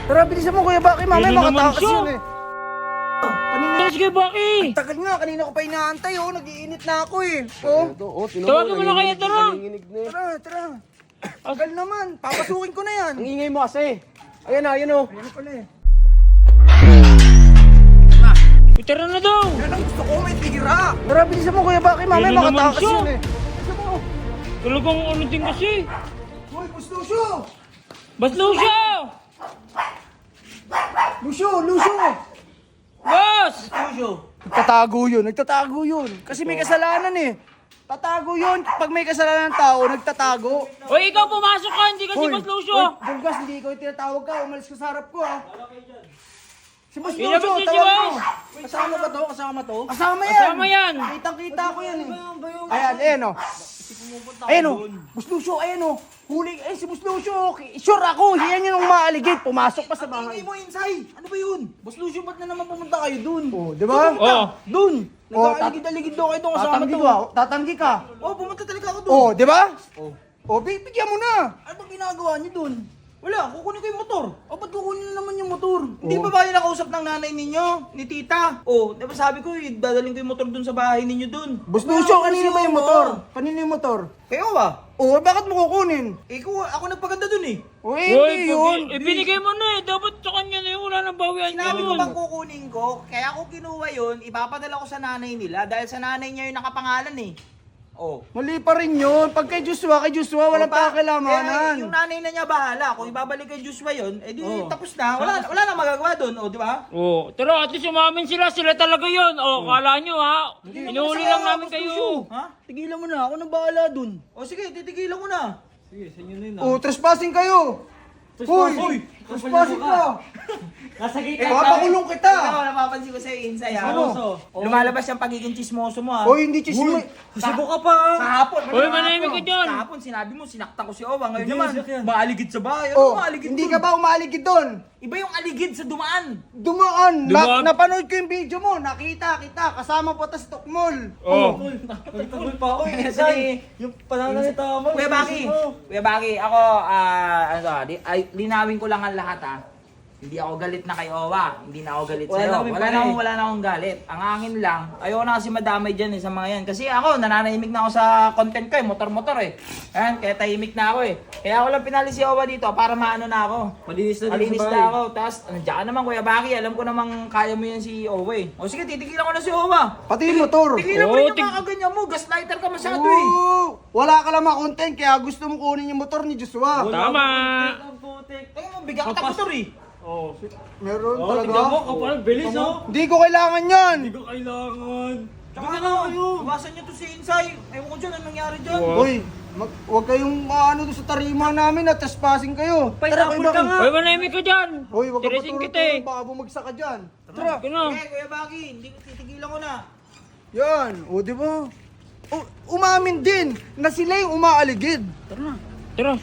Tara, bilisan mo Kuya Baki, mamaya Yun na naman makatakas siya. yun eh. Kanina, Sige, Baki! tagal nga, kanina ko pa inaantay oh, nag-iinit na ako eh. Oh, Tawagan mo na kaya, tara! tara. Tagal naman, papasukin ko na yan. Ang ingay mo kasi. Ayan na, ayan o. Ano pala eh. Tara na daw! Yan ang gusto ko, may tira. Tara, bilisan mo Kuya Baki, mamaya Yun na naman makatakas siya. yun eh. Bilisan mo. Talagang ano din kasi. Hoy, Boss Lucio! Bas Lucio! Lucio! Boss! Nagtatago yun. Kasi may kasalanan eh. Tatago yun. Pag may kasalanan ng tao, nagtatago. Hoy, ikaw pumasok ka, hindi kasi Bas Lucio! Bulgas, hindi ko yung tinatawag ka. Umalis ka sa harap ko ha. Si Boss Ilabas Lucio, niyo si tawag Boss. mo. Kasama ba to? Kasama to? Kasama yan. Kasama yan! Kitang-kita ko yan eh. Ayan o. Ayan o. Boss Lucio, ayan o. Huli, si Boss Lucio. Sure ako, yan yung maaligid. Pumasok pa sa bahay. mo, Insay! Ano ba yun? Boss Lucio, ba't na naman pumunta kayo dun? Oh, di ba? Oh, Dun! Oh, Nag-aaligid-aligid daw kayo doon kasama Tatanggi to. ka. Tatanggi ka. Oh, pumunta talaga ako dun. Oh, di ba? Oh, bigyan mo na. Ano bang ginagawa niyo dun? Wala, kukunin ko yung motor. O, ba't kukunin na naman yung motor? Hindi ba ba yung nakausap ng nanay ninyo? Ni tita? Oh, di ba sabi ko, dadaling ko yung motor dun sa bahay ninyo dun. Boss Lucio, kanino ba yung motor? Kanino yung motor? Kayo ba? Oh, bakit mo kukunin? Eh, ako nagpaganda dun eh. Oh, Hoy, hindi yun. ibinigay mo na eh. Dapat sa kanya na yun. Wala nang bawian Sinabi ko yun. bang kukunin ko, kaya ako kinuha yun, ipapadala ko sa nanay nila dahil sa nanay niya yung nakapangalan eh. Oh. Mali pa rin yun. Pag kay Joshua, walang pakilamanan. Yung nanay na niya bahala. Kung ibabalik kay Joshua yun, eh di tapos na. Wala na magagawa doon, oh, di ba? Oh, tara, at least umamin sila. Sila talaga yun. Oh, kala nyo ha. Inuuli lang namin kayo. Ha? Tigilan mo na, ako nang bahala doon. O sige, titigilan mo na. Oh, trespassing kayo. Hoy, trespassing ka. Nasa gate Papakulong kita. Ikaw, napapansin ko sa'yo, Insay ha. Ano? Lumalabas yung pagiging chismoso mo ha. Hoy, hindi chismo. Susubo ka pa! Kahapon! Hoy, manahimik ka dyan. Kahapon sinabi mo, sinaktan ko si Owa. Ngayon naman, maaligid sa bahay. Oh, Ano maaligid hindi dun? ka ba umaligid doon? Iba yung aligid sa dumaan. Dumaan. Dumaan? Napanood ko yung video mo. Nakita kita. Kasama po ta sa Tukmol. Oh. Nagtagol pa ako. Yung pananalita mo. Kuya Baki, ako, linawin ko lang ang lahat ha. Hindi ako galit na kay Owa. Hindi na ako galit sa'yo. Wala na akong galit. Ang angin lang, ayoko na kasi madamay dyan sa mga yan. Kasi ako, nananahimik na ako sa content ko eh. Motor-motor eh. Ayan, kaya tahimik na ako eh. Kaya ako lang pinali si Owa dito para maano na ako. Malinis na ako. Tapos, nandiyan ka naman Kuya Baki. Alam ko namang kaya mo yan si Owa eh. O sige, titigilan ko na si Owa. Pati yung motor. Tigilan mo Oh, rin yung mga kaganyan mo. Gaslighter ka masyado eh. Oo. Wala ka lang ma-content kaya gusto mo kunin yung motor ni Joshua. Tama. Kaya mo, bigyan ka motor eh. Meron talaga. Kapal, bilis oh! Hindi ko kailangan yan. Hindi ko kailangan. Tsaka ano, iwasan niyo to si Insay. Ewan ko dyan, anong nangyari dyan? Hoy, huwag kayong ano doon sa tarima namin na trespassing kayo. Tara, Pineapple ka nga. Hoy, manahimik ka dyan. Hoy, huwag ka Tirisin kita eh. paturo-turo. Baka bumagsak ka dyan. Tara. Ito na. Okay, Kuya Baki, hindi ko titigilan ko na. Yan. O, di ba? Umamin din na sila yung umaaligid. Tara.